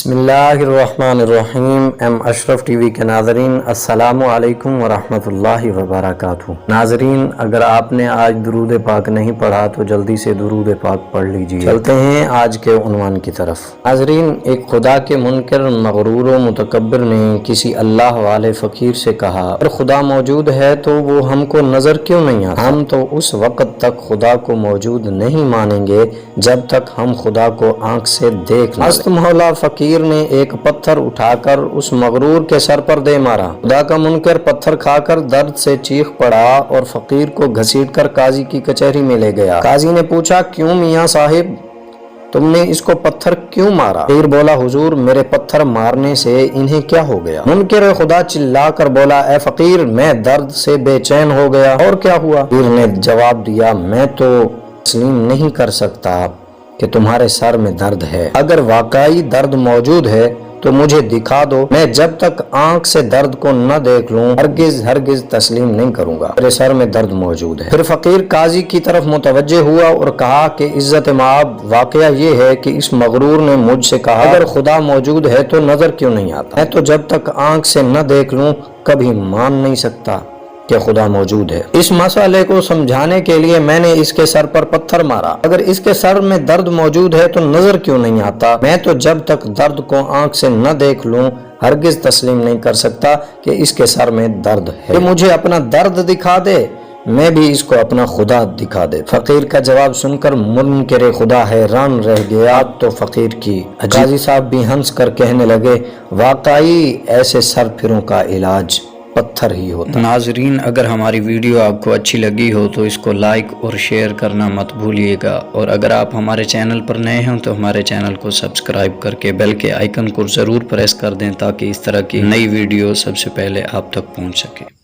بسم اللہ الرحمن الرحیم۔ ایم اشرف ٹی وی کے ناظرین، السلام علیکم ورحمۃ اللہ وبرکاتہ۔ ناظرین، اگر آپ نے آج درود پاک نہیں پڑھا تو جلدی سے درود پاک پڑھ لیجئے۔ چلتے ہیں آج کے عنوان کی طرف۔ ناظرین، ایک خدا کے منکر، مغرور و متکبر نے کسی اللہ والے فقیر سے کہا، اگر خدا موجود ہے تو وہ ہم کو نظر کیوں نہیں آتا؟ ہم تو اس وقت تک خدا کو موجود نہیں مانیں گے جب تک ہم خدا کو آنکھ سے دیکھ نہ لیں۔ مولا فقیر نے ایک پتھر اٹھا کر اس مغرور کے سر پر دے مارا۔ خدا کا منکر پتھر کھا کر درد سے چیخ پڑا اور فقیر کو گھسیٹ کر قاضی کی کچہری میں لے گیا۔ قاضی نے پوچھا، کیوں میاں صاحب، تم نے اس کو پتھر کیوں مارا؟ فقیر بولا، حضور میرے پتھر مارنے سے انہیں کیا ہو گیا؟ منکر خدا چلا کر بولا، اے فقیر، میں درد سے بے چین ہو گیا۔ اور کیا ہوا؟ فقیر نے جواب دیا، میں تو تسلیم نہیں کر سکتا کہ تمہارے سر میں درد ہے۔ اگر واقعی درد موجود ہے تو مجھے دکھا دو، میں جب تک آنکھ سے درد کو نہ دیکھ لوں ہرگز تسلیم نہیں کروں گا میرے سر میں درد موجود ہے۔ پھر فقیر قاضی کی طرف متوجہ ہوا اور کہا کہ عزت مآب، واقعہ یہ ہے کہ اس مغرور نے مجھ سے کہا اگر خدا موجود ہے تو نظر کیوں نہیں آتا؟ میں تو جب تک آنکھ سے نہ دیکھ لوں کبھی مان نہیں سکتا کہ خدا موجود ہے۔ اس مسئلے کو سمجھانے کے لیے میں نے اس کے سر پر پتھر مارا۔ اگر اس کے سر میں درد موجود ہے تو نظر کیوں نہیں آتا؟ میں تو جب تک درد کو آنکھ سے نہ دیکھ لوں ہرگز تسلیم نہیں کر سکتا کہ اس کے سر میں درد ہے۔ کہ مجھے اپنا درد دکھا دے، میں بھی اس کو اپنا خدا دکھا دے۔ فقیر کا جواب سن کر منکر خدا حیران رہ گیا تو فقیر کی قاضی صاحب بھی ہنس کر کہنے لگے، واقعی ایسے سر پھروں کا علاج پتھر ہی ہوتا۔ ناظرین، اگر ہماری ویڈیو آپ کو اچھی لگی ہو تو اس کو لائک اور شیئر کرنا مت بھولیے گا، اور اگر آپ ہمارے چینل پر نئے ہیں تو ہمارے چینل کو سبسکرائب کر کے بیل کے آئیکن کو ضرور پریس کر دیں تاکہ اس طرح کی نئی ویڈیو سب سے پہلے آپ تک پہنچ سکے۔